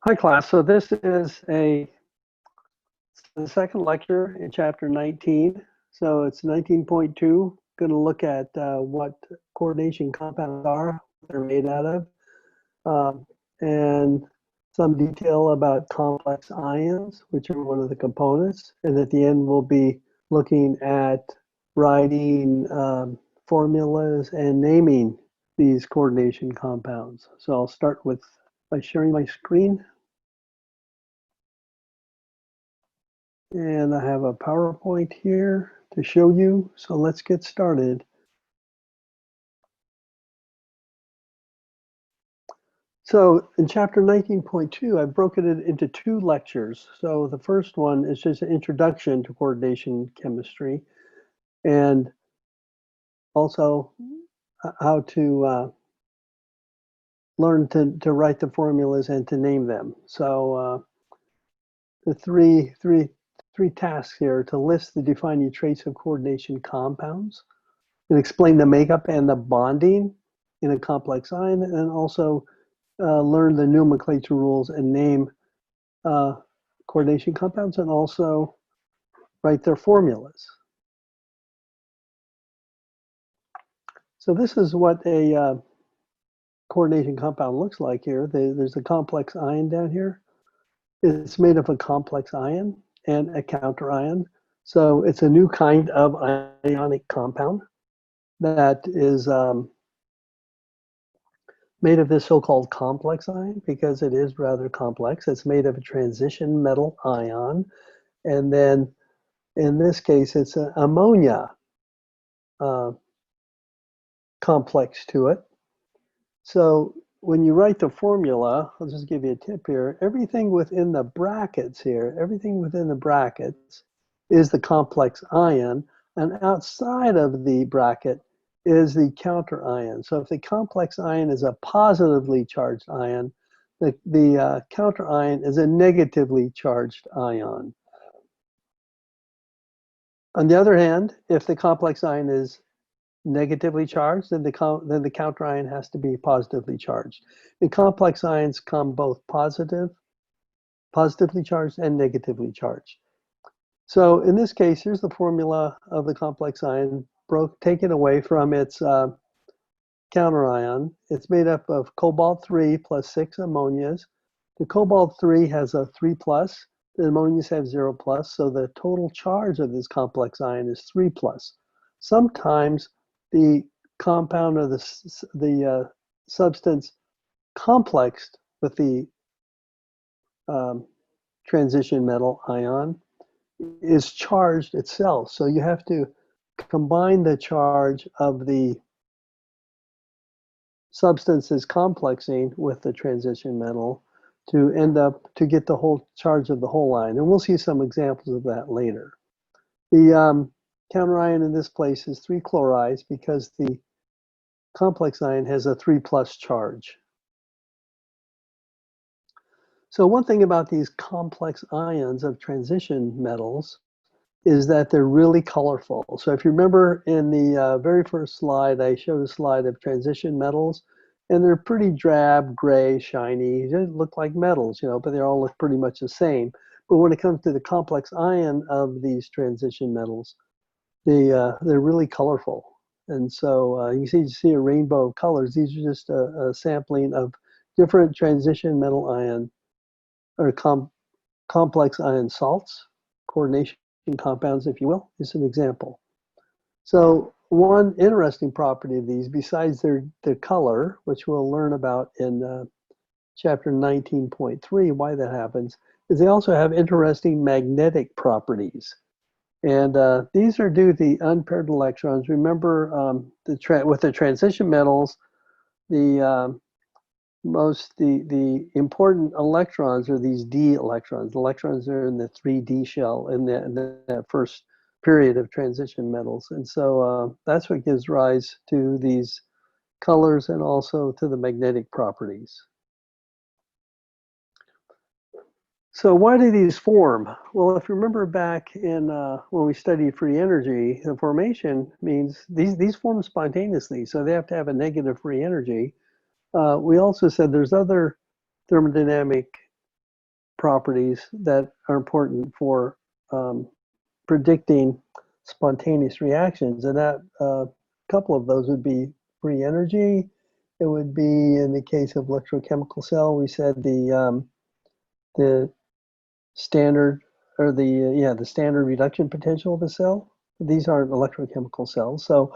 Hi class, so this is the second lecture in chapter 19. So it's 19.2, going to look at what coordination compounds are, what they're made out of, and some detail about complex ions, which are one of the components. And at the end, we'll be looking at writing formulas and naming these coordination compounds. So I'll start by sharing my screen. And I have a PowerPoint here to show you. So let's get started. So in chapter 19.2, I've broken it into two lectures. So the first one is just an introduction to coordination chemistry and also how to learn to write the formulas and to name them. So the three tasks here: to list the defining traits of coordination compounds, and explain the makeup and the bonding in a complex ion, and also learn the nomenclature rules and name coordination compounds, and also write their formulas. So this is what a coordination compound looks like here. There's a complex ion down here. It's made of a complex ion and a counter ion. So it's a new kind of ionic compound that is made of this so-called complex ion because it is rather complex. It's made of a transition metal ion. And then in this case, it's an ammonia complex to it. So when you write the formula, I'll just give you a tip here. Everything within the brackets here, everything within the brackets is the complex ion, and outside of the bracket is the counter ion. So if the complex ion is a positively charged ion, the counter ion is a negatively charged ion. On the other hand, if the complex ion is negatively charged, then the counter ion has to be positively charged. And complex ions come both positively charged and negatively charged. So in this case, here's the formula of the complex ion taken away from its counter ion. It's made up of cobalt 3 plus 6 ammonias. The cobalt 3 has a 3 plus, the ammonias have 0 plus, so the total charge of this complex ion is 3 plus. Sometimes the compound or the substance complexed with the transition metal ion is charged itself. So you have to combine the charge of the substances complexing with the transition metal to get the whole charge of the whole ion. And we'll see some examples of that later. The counter ion in this place is 3 chlorides because the complex ion has a 3 plus charge. So one thing about these complex ions of transition metals is that they're really colorful. So if you remember in the very first slide, I showed a slide of transition metals, and they're pretty drab, gray, shiny. They look like metals, but they all look pretty much the same. But when it comes to the complex ion of these transition metals, they're really colorful. And so you see a rainbow of colors. These are just a sampling of different transition metal ion or complex ion salts, coordination compounds, if you will, is an example. So one interesting property of these, besides their color, which we'll learn about in chapter 19.3, why that happens, is they also have interesting magnetic properties. And these are due to the unpaired electrons. Remember, with the transition metals, the important electrons are these d electrons. The electrons are in the 3d shell in that first period of transition metals. And so that's what gives rise to these colors and also to the magnetic properties. So why do these form? Well, if you remember back in when we studied free energy, the formation means these form spontaneously. So they have to have a negative free energy. We also said there's other thermodynamic properties that are important for predicting spontaneous reactions, and that couple of those would be free energy. It would be, in the case of electrochemical cell, we said the standard, or the standard reduction potential of the cell. These aren't electrochemical cells, so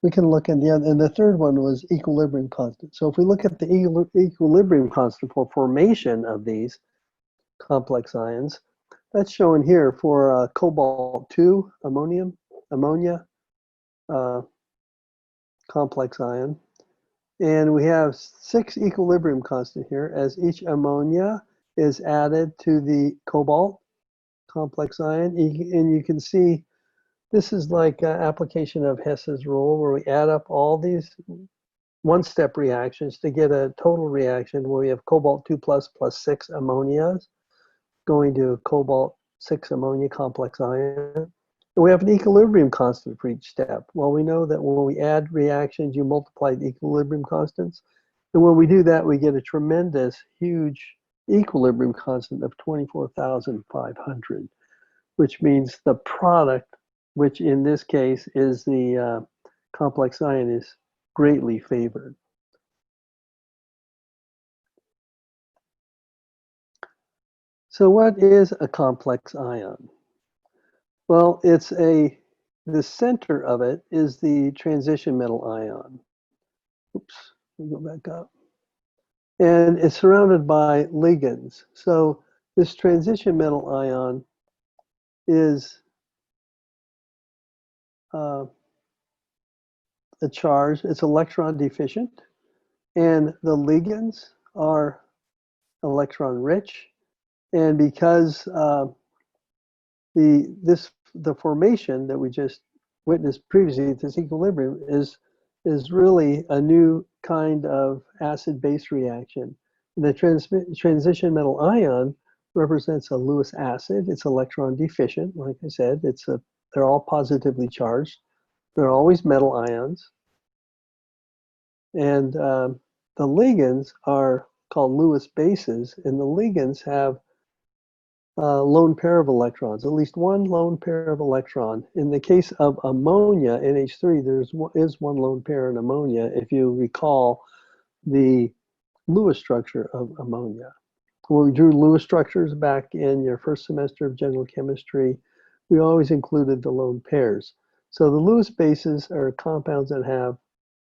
we can look at the other, and the third one was equilibrium constant. So if we look at the equilibrium constant for formation of these complex ions, that's shown here for cobalt-2 ammonia complex ion. And we have 6 equilibrium constant here as each ammonia is added to the cobalt complex ion. And you can see this is like application of Hess's rule, where we add up all these one-step reactions to get a total reaction where we have cobalt-2 plus 6 ammonias going to cobalt-6 ammonia complex ion. And we have an equilibrium constant for each step. Well, we know that when we add reactions, you multiply the equilibrium constants. And when we do that, we get a tremendous, huge equilibrium constant of 24,500, which means the product, which in this case is the complex ion, is greatly favored. So what is a complex ion? Well, the center of it is the transition metal ion. Oops, let me go back up. And it's surrounded by ligands. So this transition metal ion is a charge. It's electron deficient, and the ligands are electron rich. And because the formation that we just witnessed previously, this equilibrium, is really a new kind of acid-base reaction. And the transition metal ion represents a Lewis acid. It's electron deficient, like I said. They're all positively charged. They're always metal ions. And the ligands are called Lewis bases, and the ligands have lone pair of electrons, at least one lone pair of electron. In the case of ammonia, NH3, there is one lone pair in ammonia, if you recall the Lewis structure of ammonia. When we drew Lewis structures back in your first semester of general chemistry, we always included the lone pairs. So the Lewis bases are compounds that have,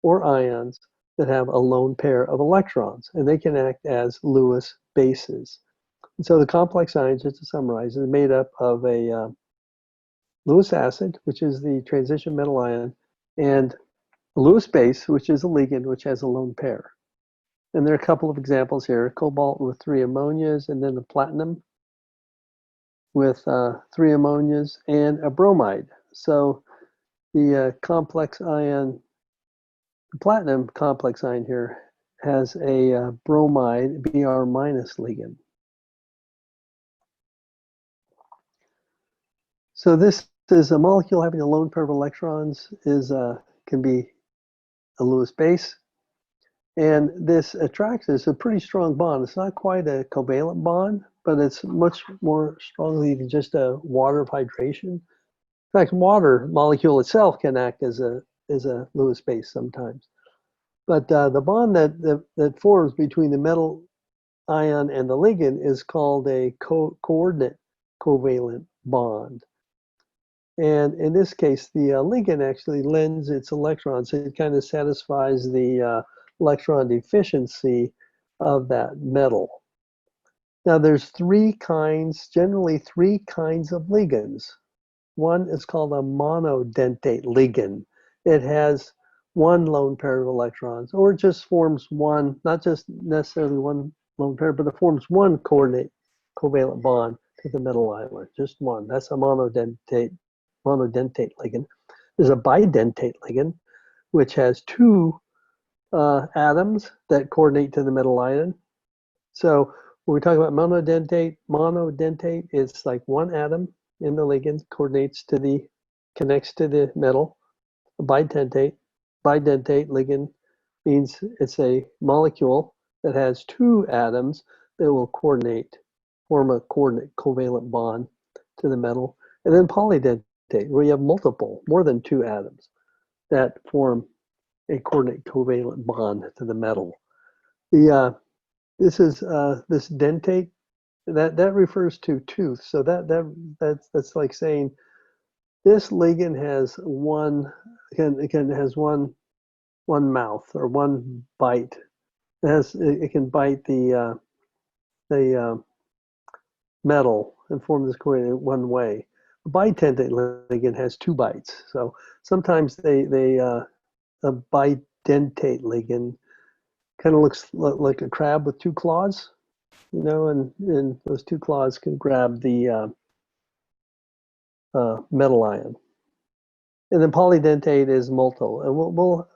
or ions, that have a lone pair of electrons, and they can act as Lewis bases. And so the complex ion, just to summarize, is made up of a Lewis acid, which is the transition metal ion, and a Lewis base, which is a ligand, which has a lone pair. And there are a couple of examples here: cobalt with 3 ammonias, and then the platinum with 3 ammonias, and a bromide. So the complex ion, the platinum complex ion here, has a bromide Br minus ligand. So this is a molecule having a lone pair of electrons, can be a Lewis base. And this attracts us a pretty strong bond. It's not quite a covalent bond, but it's much more strongly than just a water of hydration. In fact, water molecule itself can act as a Lewis base sometimes. But the bond that forms between the metal ion and the ligand is called a coordinate covalent bond. And in this case, the ligand actually lends its electrons. So it kind of satisfies the electron deficiency of that metal. Now there's generally three kinds of ligands. One is called a monodentate ligand. It has one lone pair of electrons, or it just forms one, not just necessarily one lone pair, but it forms one coordinate covalent bond to the metal ion, just one. That's a monodentate ligand. There's a bidentate ligand, which has 2 atoms that coordinate to the metal ion. So when we talk about monodentate, it's like one atom in the ligand connects to the metal. A bidentate ligand means it's a molecule that has 2 atoms that will coordinate form a coordinate covalent bond to the metal. And then polydentate, where you have multiple, more than two atoms that form a coordinate covalent bond to the metal. This is this dentate, that refers to tooth. So that's like saying this ligand has one mouth or one bite. It can bite the metal and form this coordinate one way. A bidentate ligand has two bites. So sometimes a bidentate ligand kind of looks like a crab with two claws, you know, and those two claws can grab the metal ion. And then polydentate is multiple, and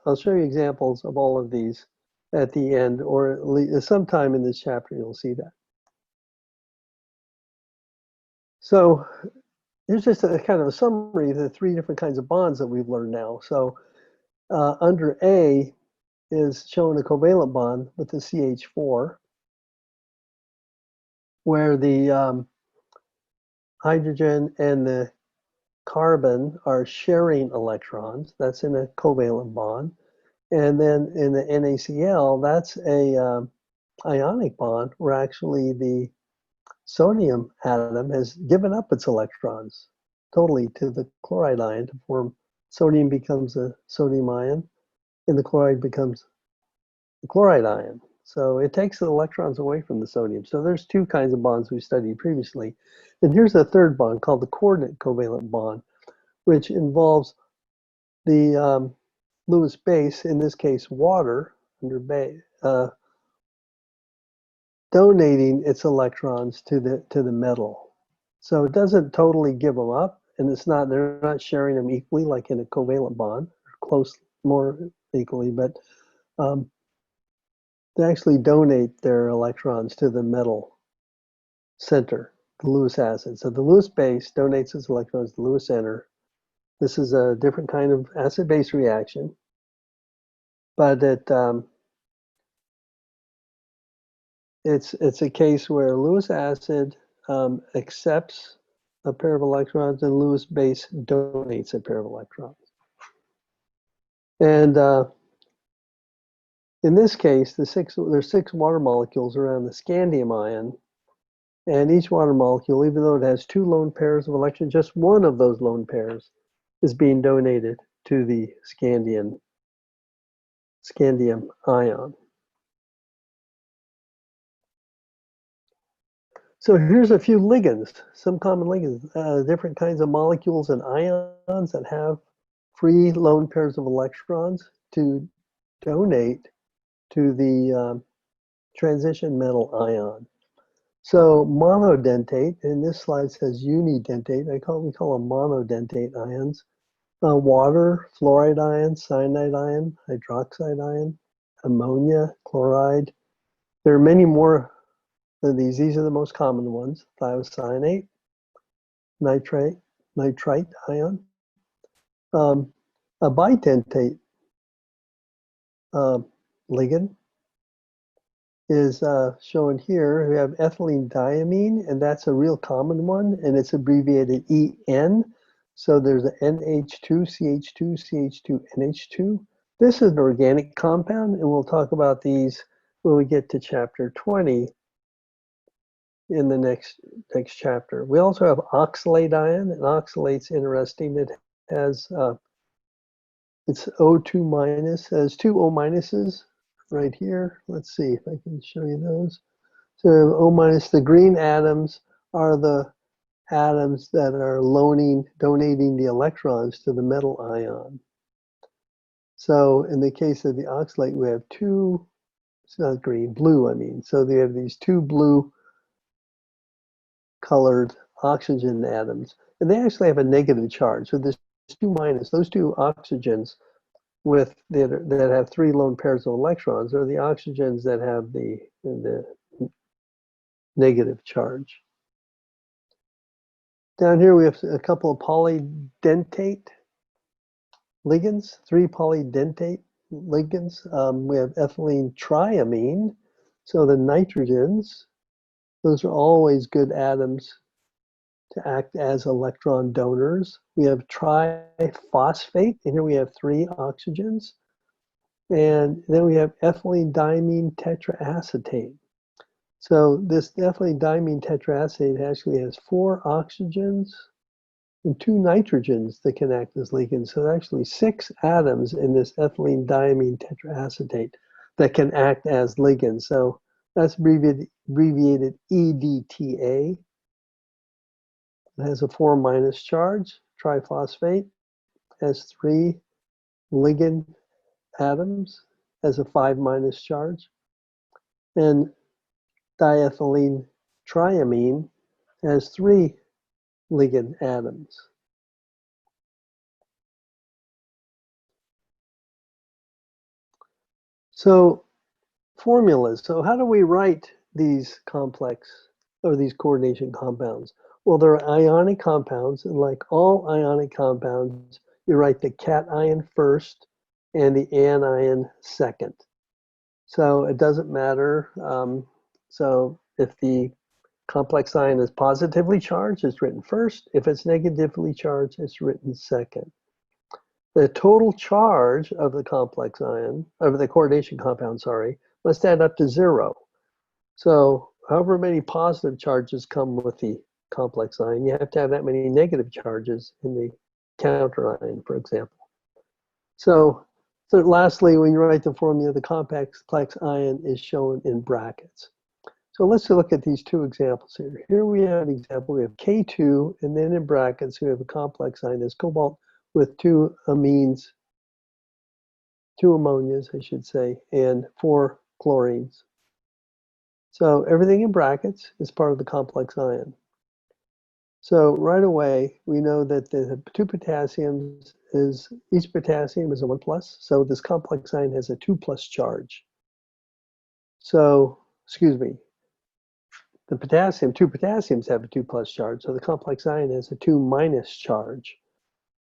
I'll show you examples of all of these at the end, or at least sometime in this chapter you'll see that. So here's just a kind of a summary of the three different kinds of bonds that we've learned now. So under A is showing a covalent bond with the CH4, where the hydrogen and the carbon are sharing electrons. That's in a covalent bond. And then in the NaCl, that's a ionic bond where actually the sodium atom has given up its electrons totally to the chloride ion to form sodium becomes a sodium ion and the chloride becomes the chloride ion. So it takes the electrons away from the sodium. So there's two kinds of bonds we studied previously. And here's a third bond called the coordinate covalent bond, which involves the Lewis base, in this case water, under base, donating its electrons to the metal. So it doesn't totally give them up, and they're not sharing them equally like in a covalent bond, close more equally, but they actually donate their electrons to the metal center, the Lewis acid. So the Lewis base donates its electrons to the Lewis center. This is a different kind of acid-base reaction, but it's a case where Lewis acid accepts a pair of electrons and Lewis base donates a pair of electrons. And in this case, there's six water molecules around the scandium ion, and each water molecule, even though it has two lone pairs of electrons, just one of those lone pairs is being donated to the scandium ion. So here's a few ligands, some common ligands, different kinds of molecules and ions that have free lone pairs of electrons to donate to the transition metal ion. So monodentate, and this slide says unidentate, we call them monodentate ions. Water, fluoride ion, cyanide ion, hydroxide ion, ammonia, chloride. There are many more than these. These are the most common ones. Thiocyanate, nitrite ion. A bidentate ligand is shown here. We have ethylenediamine, and that's a real common one, and it's abbreviated EN. So there's an NH2, CH2, CH2, NH2. This is an organic compound, and we'll talk about these when we get to chapter 20 in the next chapter. We also have oxalate ion, and oxalate's interesting. It has it's O2 minus, has two O minuses right here. Let's see if I can show you those. So O minus, the green atoms are the atoms that are donating the electrons to the metal ion. So in the case of the oxalate, we have two, it's not green, blue, I mean. So they have these two blue colored oxygen atoms, and they actually have a negative charge. So this 2 minus, those two oxygens that have three lone pairs of electrons are the oxygens that have the negative charge. Down here we have a couple of polydentate ligands, 3 polydentate ligands. We have ethylene triamine, so the nitrogens Those are always good atoms to act as electron donors. We have triphosphate, and here we have 3 oxygens. And then we have ethylenediamine tetraacetate. So this ethylenediamine tetraacetate actually has 4 oxygens and 2 nitrogens that can act as ligands. So actually 6 atoms in this ethylenediamine tetraacetate that can act as ligands. So that's abbreviated EDTA. It has a 4- charge. Triphosphate has 3 ligand atoms, has a 5- charge. And diethylene triamine has 3 ligand atoms. So formulas. So how do we write these complex or these coordination compounds? Well, they're ionic compounds, and like all ionic compounds, you write the cation first and the anion second. So it doesn't matter. So if the complex ion is positively charged, it's written first. If it's negatively charged, it's written second. The total charge of the complex ion, of the coordination compound, sorry, must add up to 0. So however many positive charges come with the complex ion, you have to have that many negative charges in the counter ion, for example. So lastly, when you write the formula, the complex ion is shown in brackets. So let's look at these 2 examples here. Here we have an example. We have K2, and then in brackets, we have a complex ion as cobalt with 2 amines, 2 ammonias, I should say, and 4 chlorines. So everything in brackets is part of the complex ion. So right away, we know that the 2 potassiums is, each potassium is a 1+. So this complex ion has a 2+ charge. So, excuse me, the 2 potassiums have a 2+ charge. So the complex ion has a 2- charge.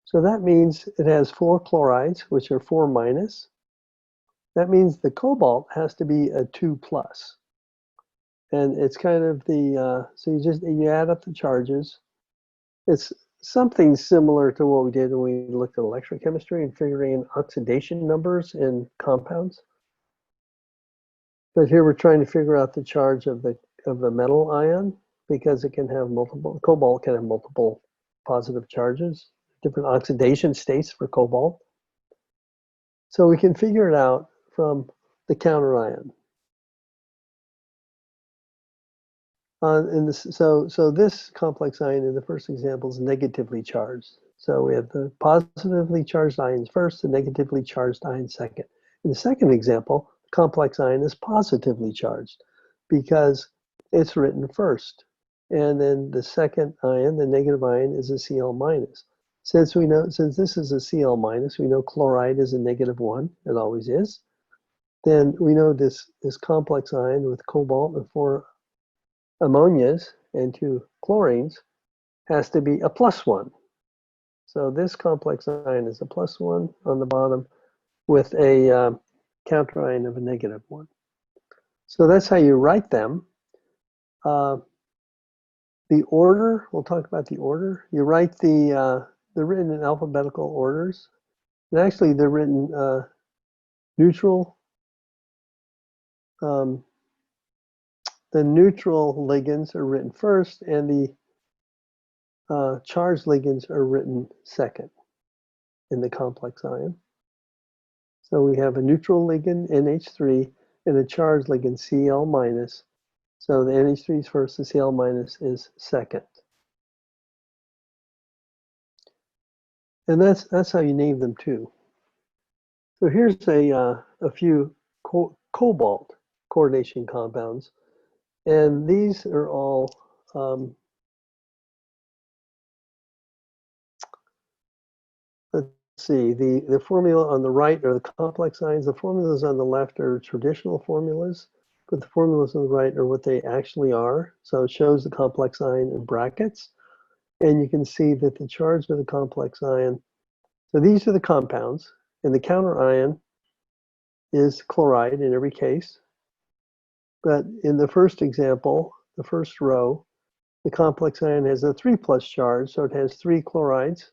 So that means it has 4 chlorides, which are 4-. That means the cobalt has to be a 2+. And it's kind of the, so you add up the charges. It's something similar to what we did when we looked at electrochemistry and figuring in oxidation numbers in compounds. But here we're trying to figure out the charge of the metal ion, because it can have multiple, cobalt can have multiple positive charges, different oxidation states for cobalt. So we can figure it out from the counter ion. So this complex ion in the first example is negatively charged. So we have the positively charged ions first, the negatively charged ion second. In the second example, the complex ion is positively charged because it's written first. And then the second ion, the negative ion, is a Cl-. Since this is a Cl-, we know chloride is a -1, it always is. Then we know this complex ion with cobalt and 4 ammonias and 2 chlorines has to be a +1. So this complex ion is a +1 on the bottom with a counter ion of a -1. So that's how you write them. The order, we'll talk about the order. You write they're written in alphabetical orders. And actually they're written neutral. The neutral ligands are written first, and the charged ligands are written second in the complex ion. So we have a neutral ligand, NH3, and a charged ligand, Cl-. So the NH3 is first, the Cl- is second. And that's how you name them too. So here's a few cobalt coordination compounds. And these are all let's see, the formula on the right are the complex ions. The formulas on the left are traditional formulas, but the formulas on the right are what they actually are. So it shows the complex ion in brackets. And you can see that the charge of the complex ion, so these are the compounds, and the counter ion is chloride in every case. But in the first example, the first row, the complex ion has a 3+ charge, so it has 3 chlorides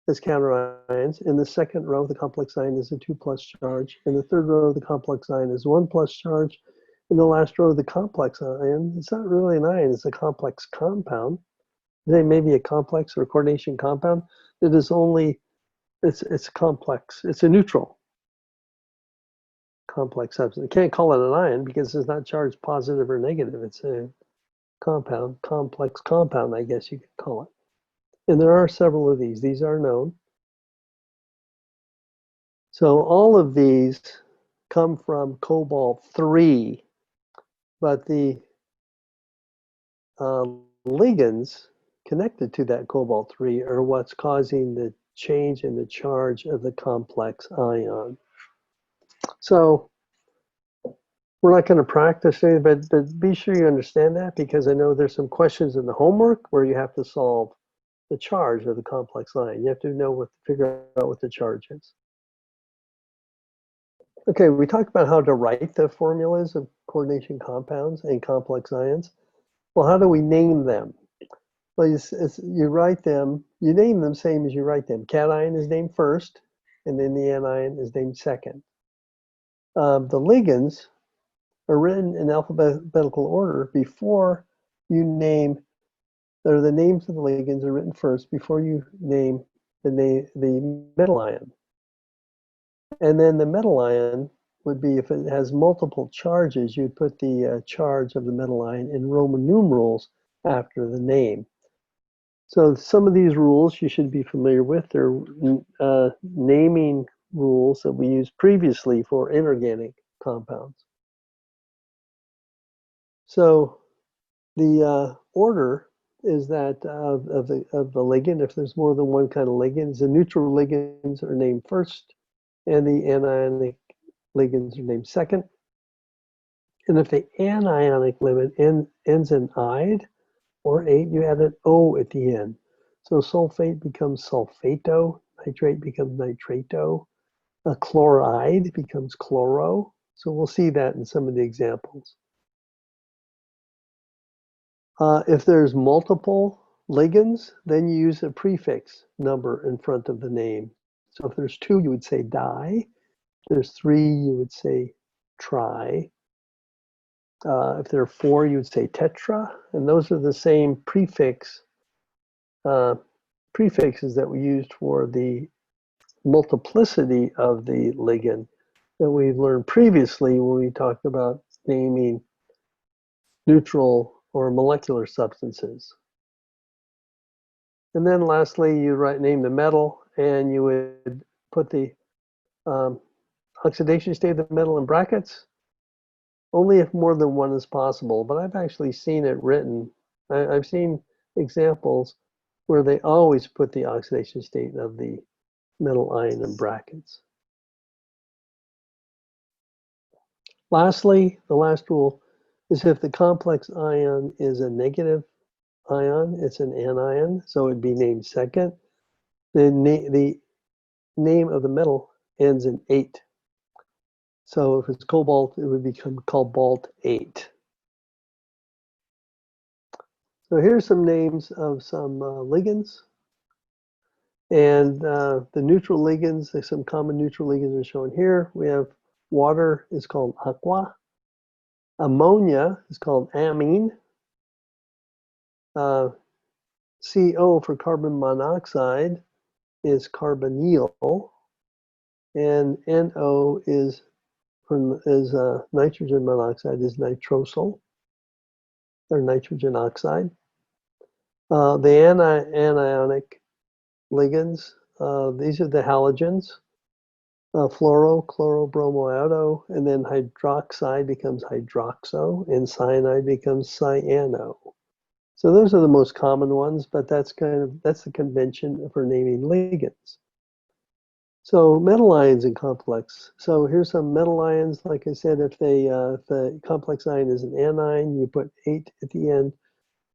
as counterions. In the second row, the complex ion is a 2+ charge. In the third row, the complex ion is 1+ charge. In the last row, the complex ion, it's not really an ion, it's a complex compound. They may be a complex or coordination compound that is only, it's complex, it's a neutral complex substance. You can't call it an ion because it's not charged positive or negative. It's a compound, complex compound, I guess you could call it. And there are several of these. These are known. So all of these come from cobalt-3, but the ligands connected to that cobalt-3 are what's causing the change in the charge of the complex ion. So we're not going to practice it, but be sure you understand that, because I know there's some questions in the homework where you have to solve the charge of the complex ion. You have to know figure out what the charge is. Okay, we talked about how to write the formulas of coordination compounds and complex ions. Well, how do we name them? Well, you write them, you name them same as you write them. Cation is named first, and then the anion is named second. The ligands are written in alphabetical order before you name, or the names of the ligands are written first before you name the metal ion. And then the metal ion would be, if it has multiple charges, you'd put the charge of the metal ion in Roman numerals after the name. So some of these rules you should be familiar with. They're naming rules that we used previously for inorganic compounds. So the order is that of the ligand, if there's more than one kind of ligands, the neutral ligands are named first, and the anionic ligands are named second. And if the anionic limit ends in "ide" or "ate," you add an O at the end. So sulfate becomes sulfato, nitrate becomes nitrato, a chloride becomes chloro. So we'll see that in some of the examples. If there's multiple ligands, then you use a prefix number in front of the name. So if there's 2, you would say di. If there's 3, you would say tri. If there are 4, you would say tetra. And those are the same prefixes that we used for the multiplicity of the ligand that we've learned previously when we talked about naming neutral or molecular substances. And then lastly, you name the metal, and you would put the oxidation state of the metal in brackets, only if more than one is possible. But I've actually seen it written. I've seen examples where they always put the oxidation state of the metal ion in brackets. Lastly, the last rule is if the complex ion is a negative ion, it's an anion, so it'd be named second. The name of the metal ends in "ate." So if it's cobalt, it would become cobalt-8. So here's some names of some ligands. And the neutral ligands, there's some common neutral ligands are shown here. We have water is called aqua. Ammonia is called amine. CO for carbon monoxide is carbonyl. And NO is nitrogen monoxide is nitrosyl, or nitrogen oxide. The anionic ligands, these are the halogens. Fluoro, chloro, bromo, iodo, and then hydroxide becomes hydroxo, and cyanide becomes cyano. So those are the most common ones, but that's the convention for naming ligands. So metal ions and complex. So here's some metal ions. Like I said, if the complex ion is an anion, you put 8 at the end.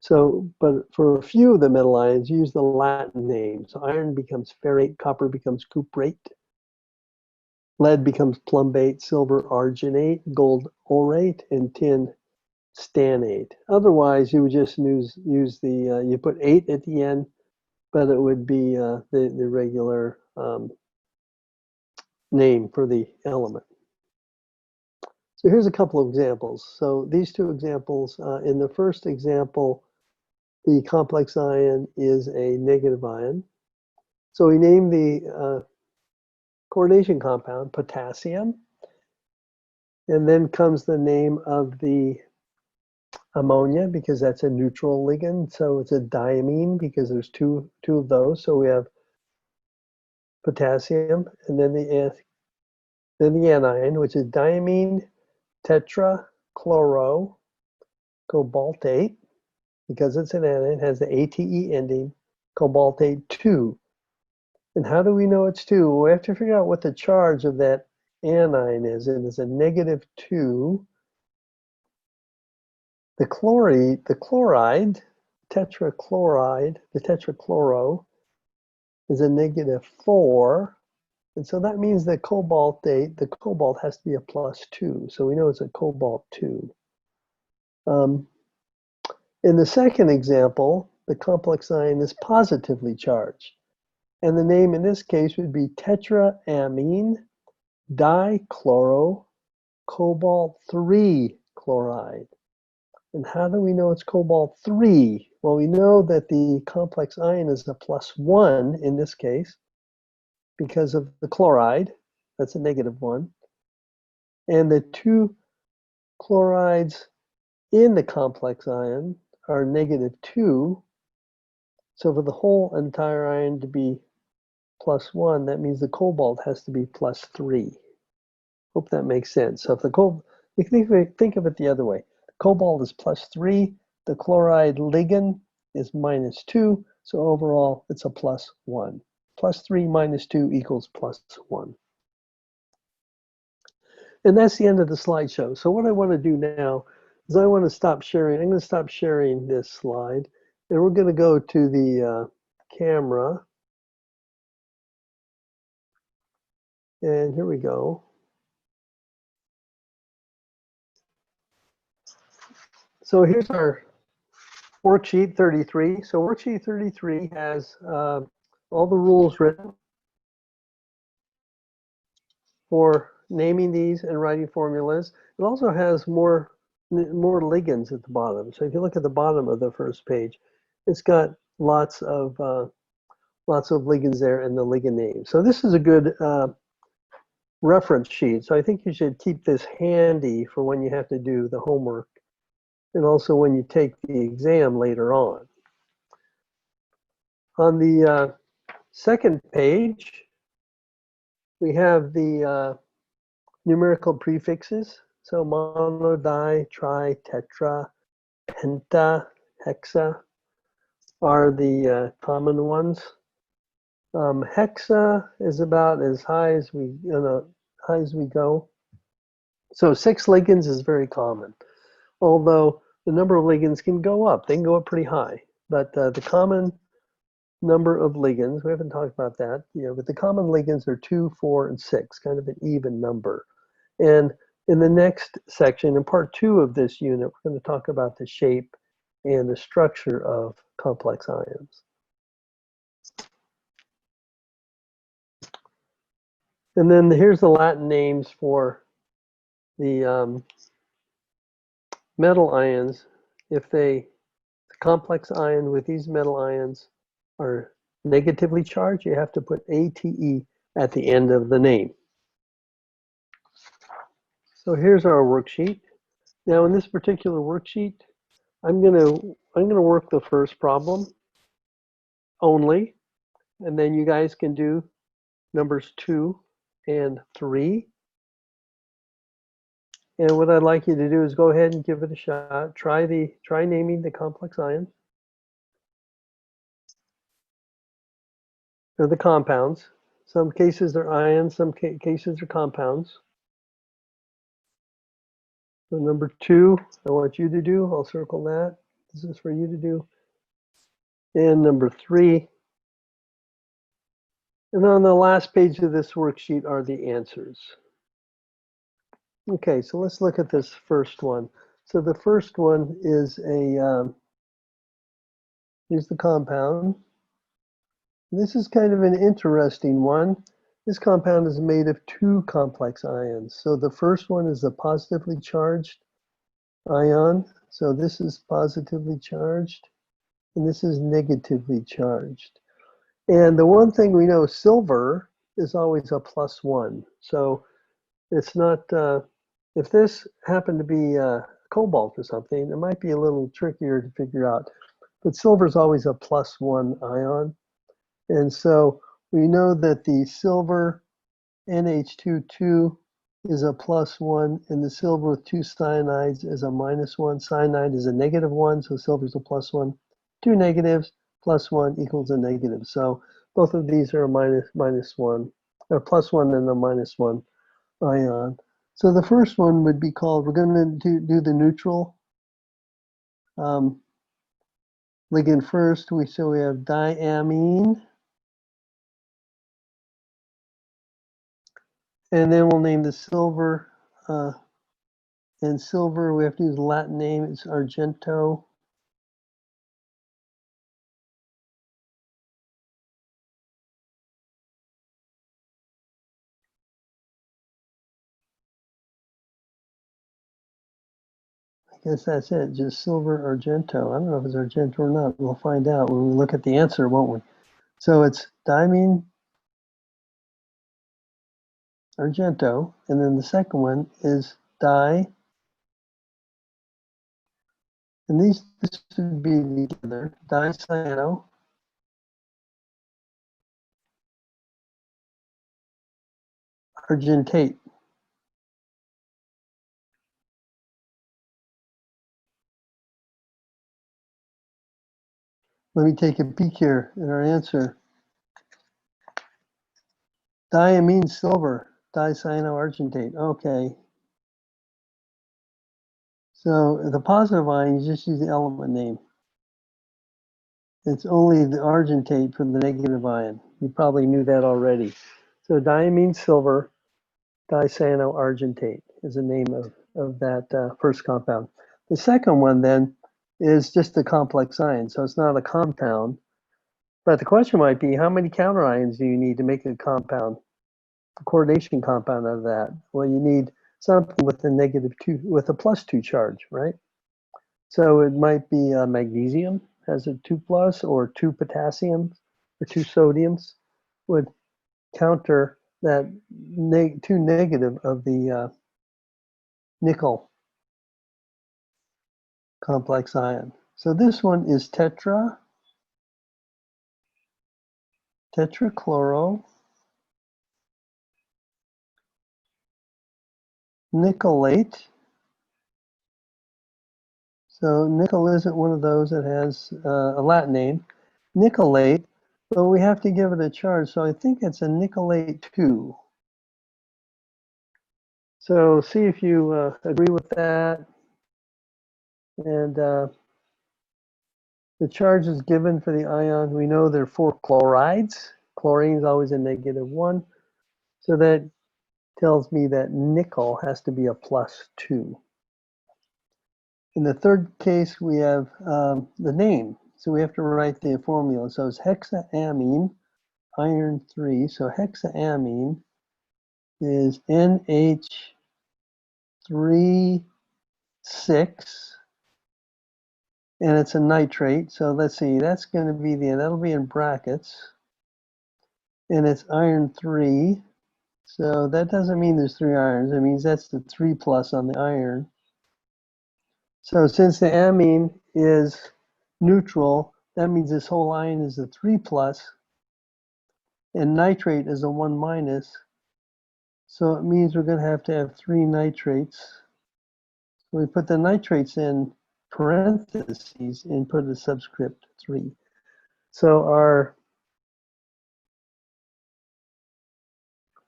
So, but for a few of the metal ions, use the Latin name. So iron becomes ferrate, copper becomes cuprate, lead becomes plumbate, silver arginate, gold orate, and tin stannate. Otherwise, you would just use the, you put 8 at the end, but it would be the regular name for the element. So here's a couple of examples. So these two examples, in the first example, the complex ion is a negative ion. So we name the coordination compound potassium, and then comes the name of the ammonia because that's a neutral ligand. So it's a diamine because there's two of those. So we have potassium, and then the anion, which is diamine tetrachloro cobaltate, because it's an anion, has the ATE ending, cobaltate 2. And how do we know it's 2? Well, we have to figure out what the charge of that anion is. It is a -2. The chloride, tetrachloride, the tetrachloro, is a -4. And so that means the cobaltate, the cobalt has to be a +2. So we know it's a cobalt 2. In the second example, the complex ion is positively charged. And the name in this case would be tetraamine dichloro cobalt 3 chloride. And how do we know it's cobalt 3? Well, we know that the complex ion is a +1 in this case because of the chloride. That's a -1. And the two chlorides in the complex ion are -2. So for the whole entire ion to be +1, that means the cobalt has to be +3. Hope that makes sense. So if the cobalt, you can think of it the other way. Cobalt is +3, the chloride ligand is -2, so overall it's a +1. +3 - 2 equals +1. And that's the end of the slideshow. So what I want to do now is I want to stop sharing. I'm going to stop sharing this slide, and we're going to go to the camera. And here we go. So here's our worksheet 33. So worksheet 33 has all the rules written for naming these and writing formulas. It also has more ligands at the bottom. So if you look at the bottom of the first page, it's got lots of ligands there and the ligand names. So this is a good reference sheet. So I think you should keep this handy for when you have to do the homework and also when you take the exam later on. On the second page, we have the numerical prefixes. So mono, di, tri, tetra, penta, hexa are the common ones. Hexa is about as high as we go. So 6 ligands is very common, although the number of ligands can go up. They can go up pretty high, but the common number of ligands, we haven't talked about that, but the common ligands are 2, 4, and 6, kind of an even number. And in the next section, in part 2 of this unit, we're going to talk about the shape and the structure of complex ions. And then here's the Latin names for the metal ions. If the complex ion with these metal ions are negatively charged, you have to put ATE at the end of the name. So here's our worksheet. Now in this particular worksheet, I'm gonna work the first problem only, and then you guys can do numbers 2 and 3. And what I'd like you to do is go ahead and give it a shot. Try naming the complex ions or the compounds. Some cases they're ions, some cases are compounds. So number 2, I want you to do. I'll circle that. This is for you to do. And number 3. And on the last page of this worksheet are the answers. Okay, so let's look at this first one. So the first one is here's the compound. This is kind of an interesting one. This compound is made of two complex ions. So the first one is a positively charged ion. So this is positively charged, and this is negatively charged. And the one thing we know, silver is always a +1. So it's not, if this happened to be cobalt or something, it might be a little trickier to figure out. But silver is always a +1 ion. And so we know that the silver NH22 is a +1, and the silver with two cyanides is a -1. Cyanide is a -1, so silver is a +1. Two negatives, +1 equals a negative. So both of these are a -1, or +1 and a -1 ion. So the first one would be called, we're going to do the neutral ligand first. So we have diamine. And then we'll name the silver, and silver, we have to use the Latin name, it's argento. I guess that's it, just silver argento. I don't know if it's argento or not. We'll find out when we look at the answer, won't we? So it's diamine argento, and then the second one is di, and these should be together, dicyano argentate. Let me take a peek here at our answer. Diamine silver, dicyanoargentate. Okay. So the positive ion, you just use the element name. It's only the argentate for the negative ion. You probably knew that already. So diamine silver, dicyanoargentate is the name of that first compound. The second one then is just a complex ion, so it's not a compound. But the question might be, how many counter ions do you need to make a compound, a coordination compound out of that? Well, you need something with a -2, with a +2 charge, right? So it might be magnesium has a 2+, or 2 potassiums, or 2 sodiums would counter that 2 negative of the nickel complex ion. So this one is tetrachloro nickelate. So nickel isn't one of those that has a Latin name, nickelate, but we have to give it a charge. So I think it's a nickelate 2. So see if you agree with that. And the charge is given for the ion. We know there are 4 chlorides. Chlorine is always a -1. So that tells me that nickel has to be a +2. In the third case, we have the name. So we have to write the formula. So it's hexaamine, iron 3. So hexaamine is NH3,6. And it's a nitrate. So let's see, that's going to be that'll be in brackets. And it's iron 3. So that doesn't mean there's 3 irons. It means that's the 3+ on the iron. So since the amine is neutral, that means this whole ion is a 3+, and nitrate is a 1-. So it means we're going to have 3 nitrates. We put the nitrates in parentheses and put a subscript 3. So our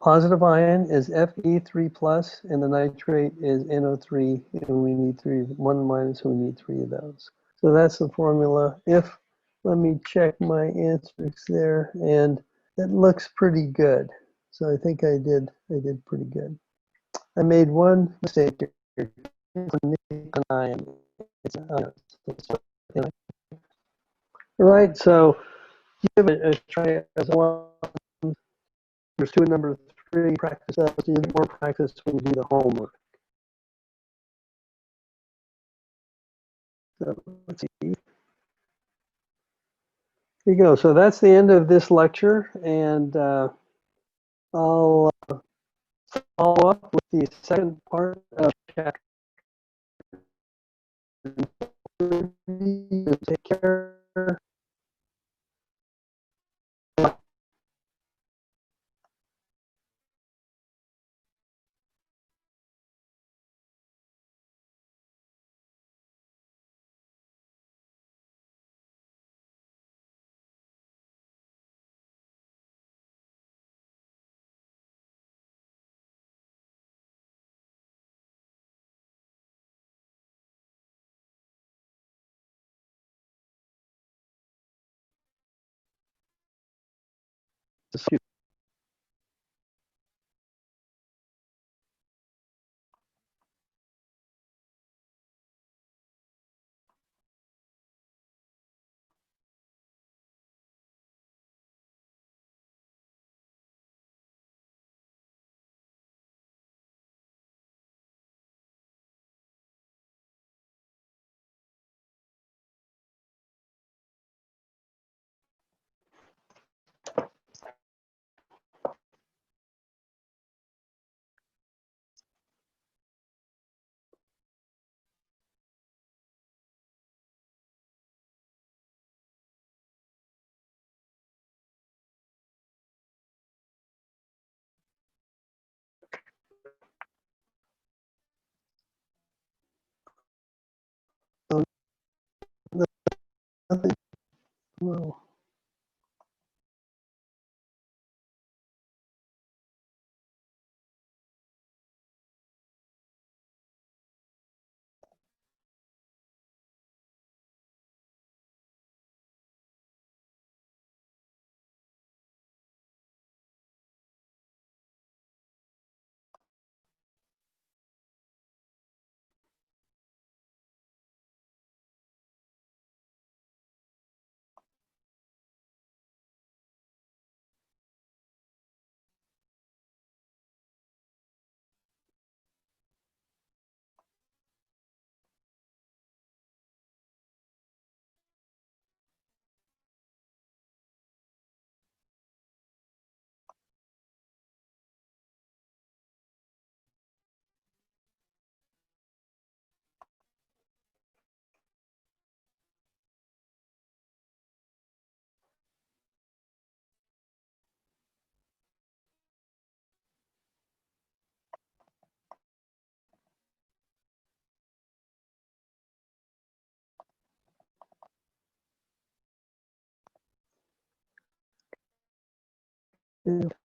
positive ion is Fe3+, and the nitrate is NO3, and we need 1-, so we need 3 of those. So that's the formula. Let me check my answers there, and it looks pretty good. So I think I did pretty good. I made one mistake here, nickel ion. All right, so give it a try as one. There's 2 and number 3 practice steps. You get more practice when you do the homework. So let's see. Here you go. So that's the end of this lecture, and I'll follow up with the second part of chapter. Take care. Nothing. Well. Yeah.